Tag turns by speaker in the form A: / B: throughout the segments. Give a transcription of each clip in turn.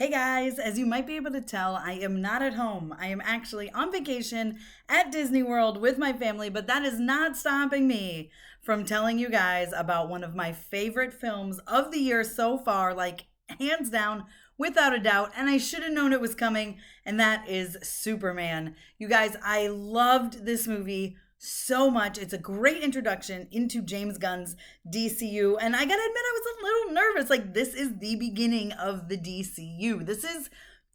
A: Hey guys, as you might be able to tell, I am not at home. I am actually on vacation at Disney World with my family, but that is not stopping me from telling you guys about one of my favorite films of the year so far, like hands down, without a doubt. And I should have known it was coming, and that is Superman. You guys, I loved this movie so much. It's a great introduction into James Gunn's DCU. And I gotta admit, I was a little nervous. Like, this is the beginning of the DCU. This is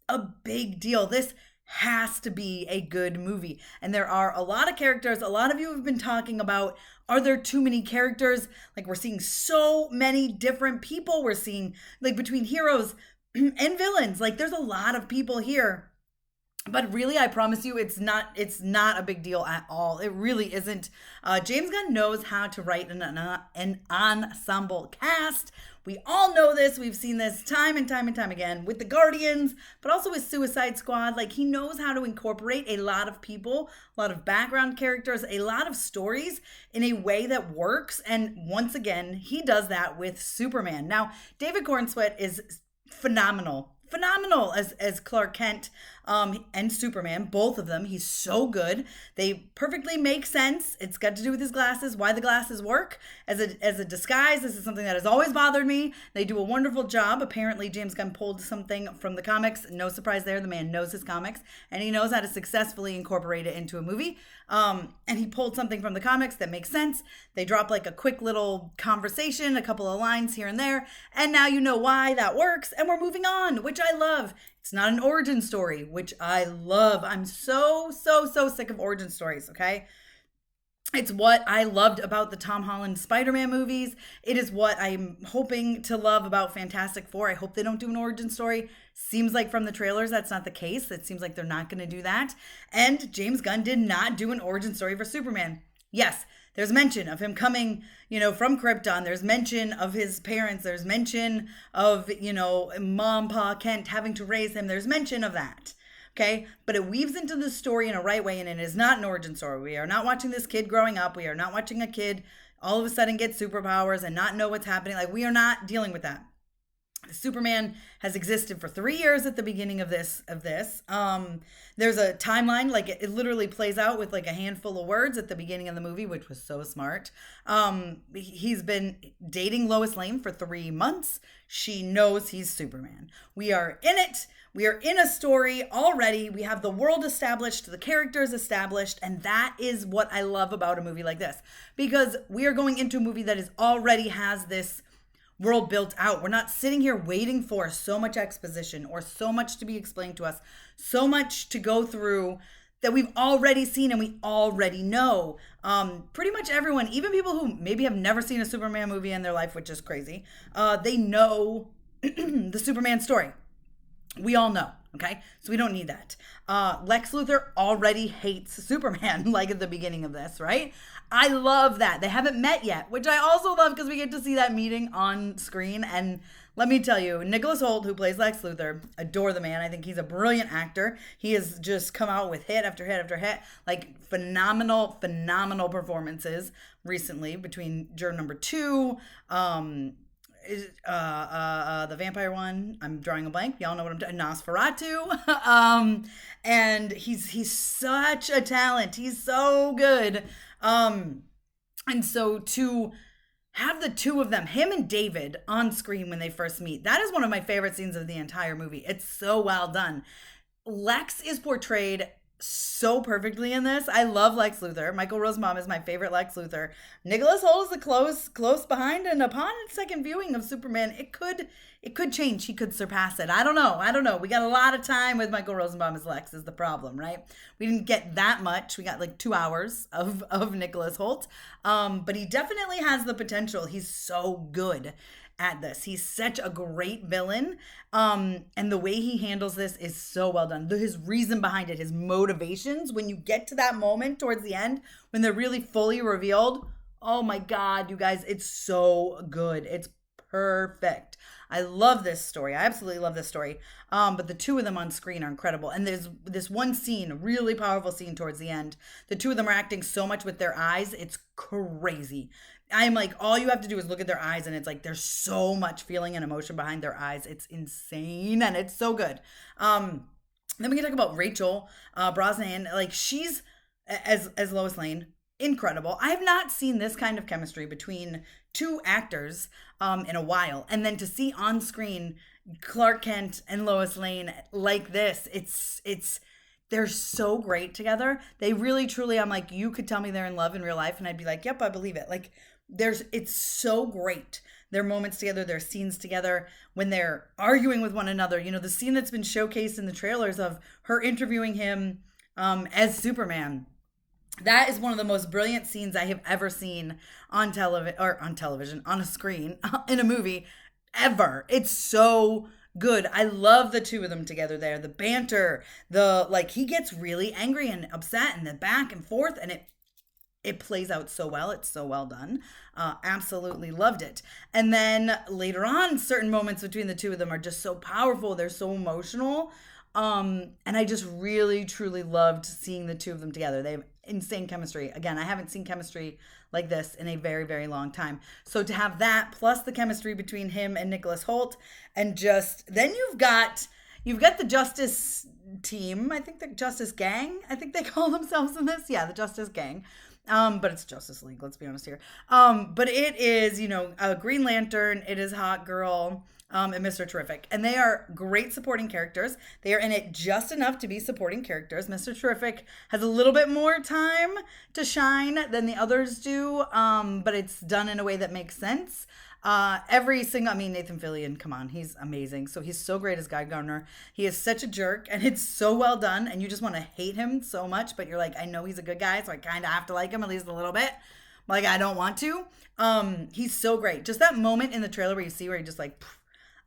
A: a big deal. This has to be a good movie. And there are a lot of characters. A lot of you have been talking about, are there too many characters? Like, we're seeing so many different people. We're seeing, like, between heroes and villains. Like, there's a lot of people here. But really, I promise you, it's not a big deal at all. It really isn't. James Gunn knows how to write an ensemble cast. We all know this. We've seen this time and time and time again with the Guardians, but also with Suicide Squad. Like, he knows how to incorporate a lot of people, a lot of background characters, a lot of stories in a way that works. And once again, he does that with Superman. Now, David Corenswet is phenomenal as Clark Kent and Superman, both of them. He's so good. They perfectly make sense. It's got to do with his glasses, why the glasses work as a disguise. This is something that has always bothered me. They do a wonderful job. Apparently, James Gunn pulled something from the comics. No surprise there. The man knows his comics, and he knows how to successfully incorporate it into a movie. And he pulled something from the comics that makes sense. They drop like a quick little conversation, a couple of lines here and there, and now you know why that works, and we're moving on, which I love. It's not an origin story, which I love. I'm so sick of origin stories, okay? It's what I loved about the Tom Holland Spider-Man movies. It is what I'm hoping to love about Fantastic Four. I hope they don't do an origin story. Seems like from the trailers, that's not the case. It seems like they're not going to do that. And James Gunn did not do an origin story for Superman. Yes, there's mention of him coming, from Krypton. There's mention of his parents. There's mention of, Mom, Pa, Kent having to raise him. There's mention of that. Okay, but it weaves into the story in a right way, and it is not an origin story. We are not watching this kid growing up. We are not watching a kid all of a sudden get superpowers and not know what's happening. Like, we are not dealing with that. Superman has existed for 3 years at the beginning of this. There's a timeline, like it literally plays out with like a handful of words at the beginning of the movie, which was so smart. He's been dating Lois Lane for 3 months. She knows he's Superman. We are in it. We are in a story already. We have the world established, the characters established, and that is what I love about a movie like this, because we are going into a movie that is already has this world built out. We're not sitting here waiting for so much exposition or so much to be explained to us, so much to go through that we've already seen and we already know. Pretty much everyone, even people who maybe have never seen a Superman movie in their life, which is crazy, they know the Superman story. We all know, okay? So we don't need that. Lex Luthor already hates Superman, like at the beginning of this, right? I love that. They haven't met yet, which I also love because we get to see that meeting on screen. And let me tell you, Nicholas Hoult, who plays Lex Luthor, adore the man. I think he's a brilliant actor. He has just come out with hit after hit after hit, like phenomenal performances recently between Juror Number 2, the vampire one. I'm drawing a blank. Y'all know what I'm talking. Nosferatu. And he's such a talent. He's so good. And so to have the two of them, him and David, on screen when they first meet, that is one of my favorite scenes of the entire movie. It's so well done. Lex is portrayed so perfectly in this. I love Lex Luthor. Michael Rosenbaum is my favorite Lex Luthor. Nicholas Hoult is a close behind, and upon second viewing of Superman, it could change. He could surpass it. I don't know. We got a lot of time with Michael Rosenbaum as Lex is the problem, right? We didn't get that much. We got like 2 hours of Nicholas Hoult. But he definitely has the potential. He's so good at this. He's such a great villain. And the way he handles this is so well done. His reason behind it, his motivations, when you get to that moment towards the end, when they're really fully revealed, oh my God, you guys, it's so good. It's perfect. I love this story. I absolutely love this story. But the two of them on screen are incredible. And there's this one scene, a really powerful scene towards the end. The two of them are acting so much with their eyes. It's crazy. I'm like, all you have to do is look at their eyes, and it's like there's so much feeling and emotion behind their eyes. It's insane, and it's so good. Then we can talk about Rachel Brosnahan. Like, she's as Lois Lane, incredible. I have not seen this kind of chemistry between two actors in a while, and then to see on screen Clark Kent and Lois Lane like this, it's they're so great together. They really truly, I'm like, you could tell me they're in love in real life and I'd be like, yep, I believe it. Like, it's so great. Their moments together, their scenes together, when they're arguing with one another. You know, the scene that's been showcased in the trailers of her interviewing him as Superman. That is one of the most brilliant scenes I have ever seen on television, on a screen, in a movie ever. It's so good. I love the two of them together there. The banter, the like he gets really angry and upset and the back and forth, and it plays out so well. It's so well done. Absolutely loved it. And then later on, certain moments between the two of them are just so powerful. They're so emotional. And I just really, truly loved seeing the two of them together. They have insane chemistry. Again, I haven't seen chemistry like this in a very, very long time. So to have that plus the chemistry between him and Nicholas Hoult, and just then you've got the Justice team. I think the Justice Gang. I think they call themselves in this. Yeah, the Justice Gang. But it's Justice League, let's be honest here. But it is, a Green Lantern, it is Hot Girl, and Mr. Terrific. And they are great supporting characters. They are in it just enough to be supporting characters. Mr. Terrific has a little bit more time to shine than the others do, but it's done in a way that makes sense. Nathan Fillion, come on, he's amazing. So he's so great as Guy Gardner. He is such a jerk, and it's so well done, and you just want to hate him so much, but you're like, I know he's a good guy, so I kind of have to like him at least a little bit. Like, I don't want to. He's so great. Just that moment in the trailer where you see where he just like,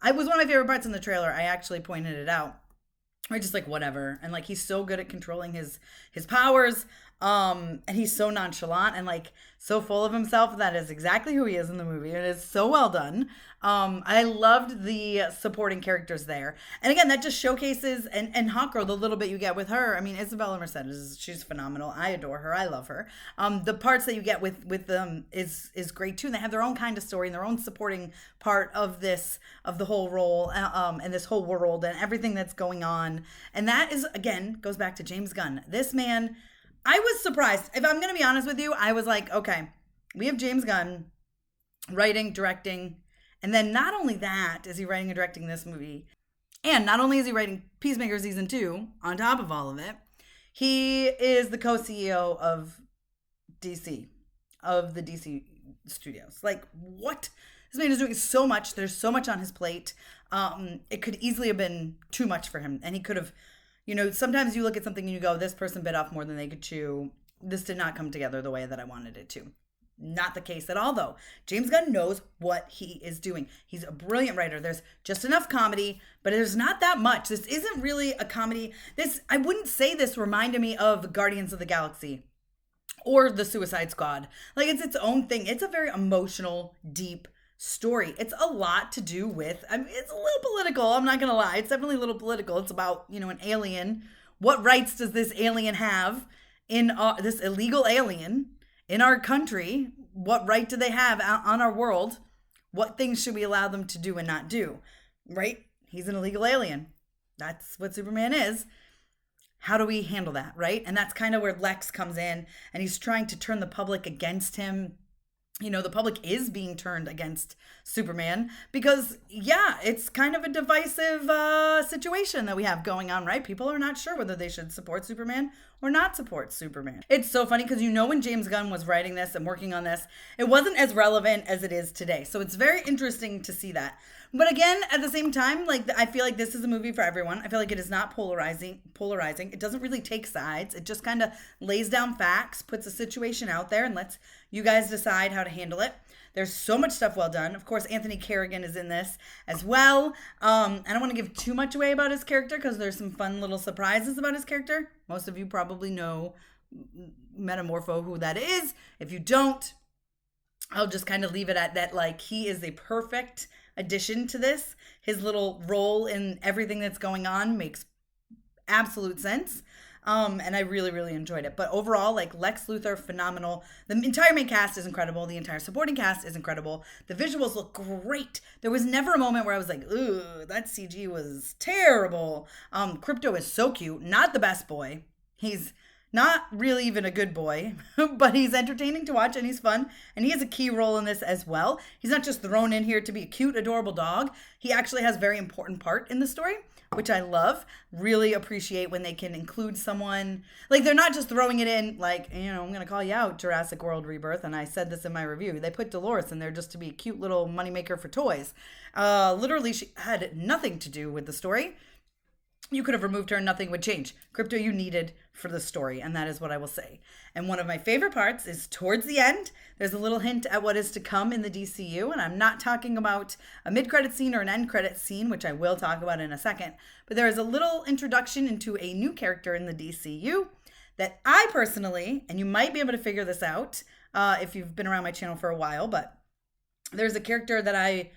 A: I was one of my favorite parts in the trailer. I actually pointed it out. Or just like whatever, and like he's so good at controlling his powers, and he's so nonchalant and like so full of himself. That is exactly who he is in the movie. It is so well done. I loved the supporting characters there, and again, that just showcases and Hawk Girl, the little bit you get with her. I mean, Isabella Mercedes, she's phenomenal. I adore her. I love her. The parts that you get with them is great too. And they have their own kind of story and their own supporting part of the whole role, and this whole world and everything that's going on. And that is, again, goes back to James Gunn. This man, I was surprised. If I'm going to be honest with you, I was like, okay, we have James Gunn writing, directing, and then not only that is he writing and directing this movie, and not only is he writing Peacemaker Season 2 on top of all of it, he is the co-CEO of DC, of the DC studios. Like, what? This man is doing so much. There's so much on his plate. It could easily have been too much for him. And he could have, sometimes you look at something and you go, this person bit off more than they could chew. This did not come together the way that I wanted it to. Not the case at all, though. James Gunn knows what he is doing. He's a brilliant writer. There's just enough comedy, but there's not that much. This isn't really a comedy. I wouldn't say this reminded me of Guardians of the Galaxy or the Suicide Squad. Like, it's its own thing. It's a very emotional, deep story. It's a lot to do with, it's a little political, I'm not gonna lie. It's definitely a little political. It's about, an alien. What rights does this alien have in this illegal alien in our country? What right do they have on our world? What things should we allow them to do and not do? Right? He's an illegal alien. That's what Superman is. How do we handle that, right? And that's kind of where Lex comes in, and he's trying to turn the public against him. The public is being turned against Superman because, yeah, it's kind of a divisive situation that we have going on, right? People are not sure whether they should support Superman or not support Superman. It's so funny because when James Gunn was writing this and working on this, it wasn't as relevant as it is today. So it's very interesting to see that. But again, at the same time, like, I feel like this is a movie for everyone. I feel like it is not polarizing. It doesn't really take sides. It just kind of lays down facts, puts a situation out there, and lets you guys decide how to handle it. There's so much stuff well done. Of course, Anthony Carrigan is in this as well. I don't want to give too much away about his character because there's some fun little surprises about his character. Most of you probably know Metamorpho, who that is. If you don't, I'll just kind of leave it at that. Like, he is a perfect addition to this. His little role in everything that's going on makes absolute sense. And I really, really enjoyed it. But overall, like Lex Luthor, phenomenal. The entire main cast is incredible. The entire supporting cast is incredible. The visuals look great. There was never a moment where I was like, ooh, that CG was terrible. Crypto is so cute. Not the best boy. He's not really even a good boy, but he's entertaining to watch and he's fun. And he has a key role in this as well. He's not just thrown in here to be a cute, adorable dog. He actually has a very important part in the story, which I love. Really appreciate when they can include someone. Like, they're not just throwing it in, like, I'm going to call you out, Jurassic World Rebirth. And I said this in my review. They put Dolores in there just to be a cute little moneymaker for toys. Literally, she had nothing to do with the story. You could have removed her and nothing would change. Crypto you needed for the story, and that is what I will say. And one of my favorite parts is towards the end. There's a little hint at what is to come in the DCU, and I'm not talking about a mid-credit scene or an end-credit scene, which I will talk about in a second, but there is a little introduction into a new character in the DCU that I personally, and you might be able to figure this out if you've been around my channel for a while, but there's a character that I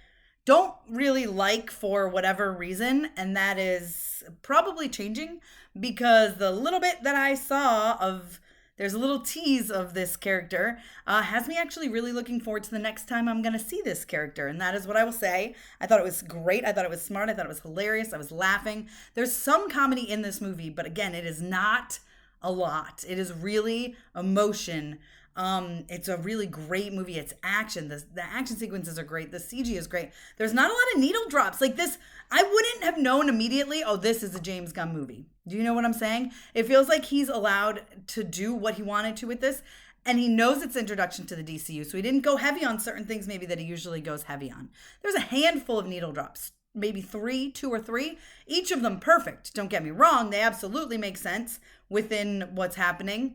A: don't really like for whatever reason, and that is probably changing because the little bit that I saw of, there's a little tease of this character, has me actually really looking forward to the next time I'm going to see this character, and that is what I will say. I thought it was great. I thought it was smart. I thought it was hilarious. I was laughing. There's some comedy in this movie, but again, it is not a lot. It is really emotion. It's a really great movie. It's action. The action sequences are great. The CG is great. There's not a lot of needle drops. Like this, I wouldn't have known immediately, oh, this is a James Gunn movie. Do you know what I'm saying? It feels like he's allowed to do what he wanted to with this, and he knows it's introduction to the DCU, so he didn't go heavy on certain things maybe that he usually goes heavy on. There's a handful of needle drops, maybe two or three, each of them perfect. Don't get me wrong. They absolutely make sense within what's happening.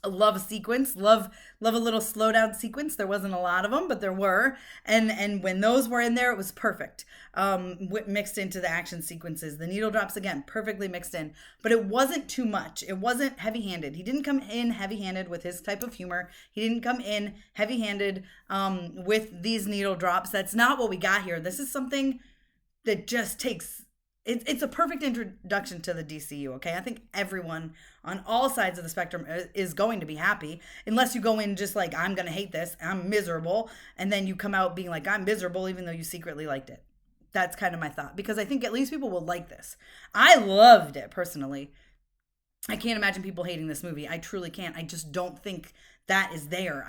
A: I love a sequence, love a little slowdown sequence. There wasn't a lot of them, but there were. And when those were in there, it was perfect. Mixed into the action sequences. The needle drops, again, perfectly mixed in. But it wasn't too much. It wasn't heavy-handed. He didn't come in heavy-handed with his type of humor. He didn't come in heavy-handed with these needle drops. That's not what we got here. This is something that just takes... It's a perfect introduction to the DCU, okay? I think everyone on all sides of the spectrum is going to be happy, unless you go in just like, I'm going to hate this, I'm miserable, and then you come out being like, I'm miserable, even though you secretly liked it. That's kind of my thought, because I think at least people will like this. I loved it, personally. I can't imagine people hating this movie. I truly can't. I just don't think that is there.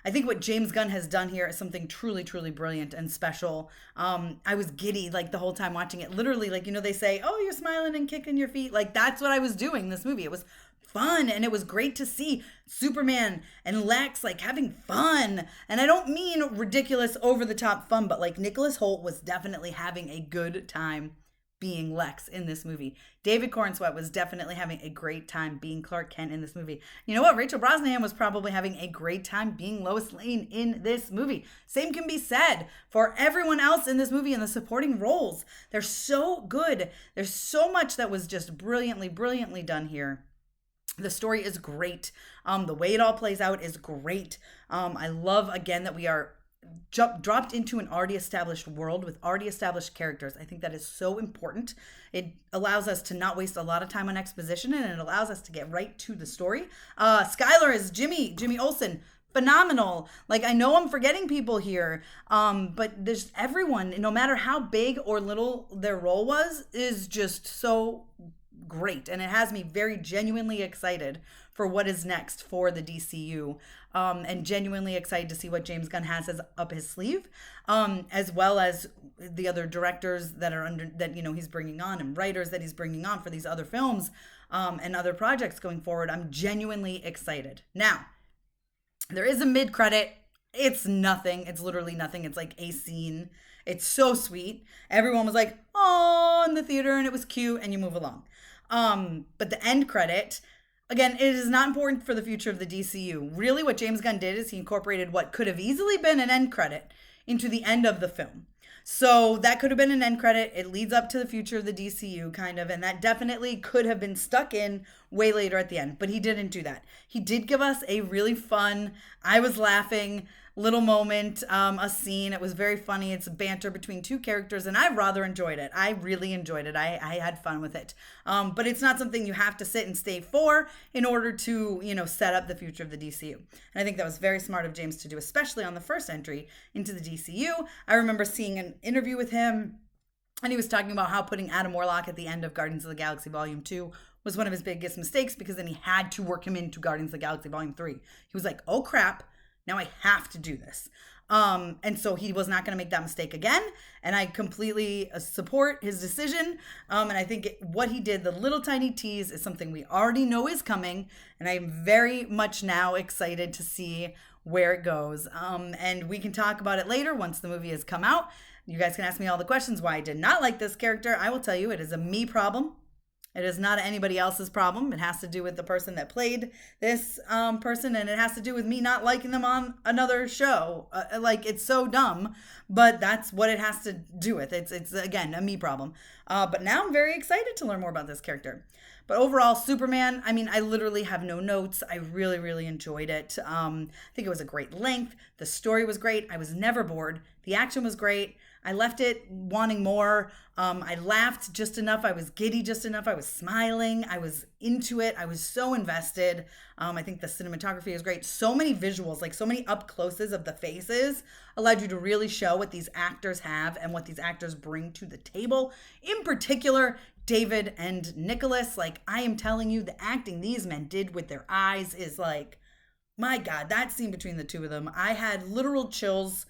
A: I think what James Gunn has done here is something truly, truly brilliant and special. I was giddy like the whole time watching it. Literally, like, they say, oh, you're smiling and kicking your feet. Like, that's what I was doing in this movie. It was fun, and it was great to see Superman and Lex, like, having fun. And I don't mean ridiculous, over-the-top fun, but, like, Nicholas Hoult was definitely having a good time being Lex in this movie. David Corenswet was definitely having a great time being Clark Kent in this movie. You know what? Rachel Brosnahan was probably having a great time being Lois Lane in this movie. Same can be said for everyone else in this movie in the supporting roles. They're so good. There's so much that was just brilliantly, brilliantly done here. The story is great. The way it all plays out is great. I love, again, that we are dropped into an already established world with already established characters. I think that is so important. It allows us to not waste a lot of time on exposition, and it allows us to get right to the story. Skylar is Jimmy Olsen. Phenomenal. Like, I know I'm forgetting people here, but there's everyone, no matter how big or little their role was, is just so great, and it has me very genuinely excited for what is next for the DCU, and genuinely excited to see what James Gunn has up his sleeve, as well as the other directors that he's bringing on, and writers that he's bringing on for these other films, and other projects going forward. I'm genuinely excited. Now, there is a mid-credit. It's nothing. It's literally nothing. It's like a scene. It's so sweet. Everyone was like, oh, in the theater, and it was cute, and you move along. But the end credit, again, it is not important for the future of the DCU. Really, what James Gunn did is he incorporated what could have easily been an end credit into the end of the film. So that could have been an end credit. It leads up to the future of the DCU, kind of, and that definitely could have been stuck in way later at the end, but he didn't do that. He did give us a really fun, I was laughing, little moment, a scene. It was very funny. It's banter between two characters, and I rather enjoyed it. I really enjoyed it. I had fun with it. But it's not something you have to sit and stay for in order to, set up the future of the DCU. And I think that was very smart of James to do, especially on the first entry into the DCU. I remember seeing an interview with him, and he was talking about how putting Adam Warlock at the end of Guardians of the Galaxy Volume 2 was one of his biggest mistakes, because then he had to work him into Guardians of the Galaxy Volume 3. He was like, oh crap, now I have to do this. And so he was not going to make that mistake again. And I completely support his decision. And I think what he did, the little tiny tease, is something we already know is coming. And I'm very much now excited to see where it goes. And we can talk about it later once the movie has come out. You guys can ask me all the questions why I did not like this character. I will tell you, it is a me problem. It is not anybody else's problem. It has to do with the person that played this person, and it has to do with me not liking them on another show. It's so dumb, but that's what it has to do with. It's again, a me problem. But now I'm very excited to learn more about this character. But overall, Superman, I literally have no notes. I really, really enjoyed it. I think it was a great length. The story was great. I was never bored. The action was great. I left it wanting more. I laughed just enough. I was giddy just enough. I was smiling. I was into it. I was so invested. I think the cinematography is great. So many visuals, like so many up closes of the faces, allowed you to really show what these actors have and what these actors bring to the table. In particular, David and Nicholas, I am telling you, the acting these men did with their eyes is my God, that scene between the two of them, I had literal chills.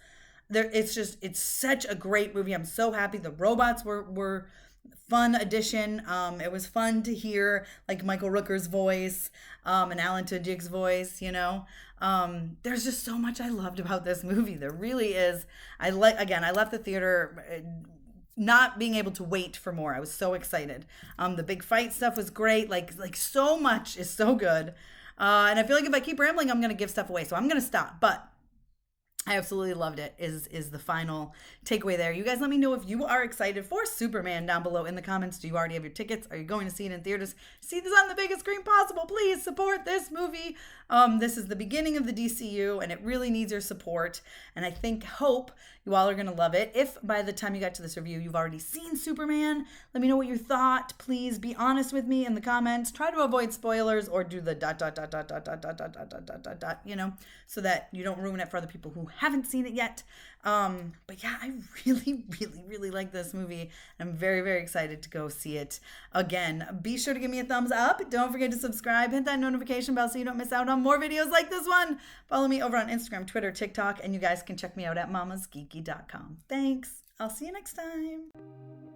A: It's such a great movie. I'm so happy. The robots were fun addition. It was fun to hear Michael Rooker's voice, and Alan Tudyk's voice, there's just so much I loved about this movie. There really is. I left the theater not being able to wait for more. I was so excited. The big fight stuff was great. So much is so good. And I feel like if I keep rambling, I'm going to give stuff away. So I'm going to stop. But I absolutely loved it is the final takeaway there. You guys let me know if you are excited for Superman down below in the comments. Do you already have your tickets? Are you going to see it in theaters? See this on the biggest screen possible. Please support this movie. This is the beginning of the DCU, and it really needs your support. And I hope you all are going to love it. If by the time you got to this review, you've already seen Superman, let me know what you thought. Please be honest with me in the comments. Try to avoid spoilers or do the ... so that you don't ruin it for other people who haven't seen it yet. But yeah, I really, really, really like this movie. I'm very, very excited to go see it again. Be sure to give me a thumbs up. Don't forget to subscribe. Hit that notification bell so you don't miss out on more videos like this one. Follow me over on Instagram, Twitter, TikTok, and you guys can check me out at mamasgeeky.com. Thanks. I'll see you next time.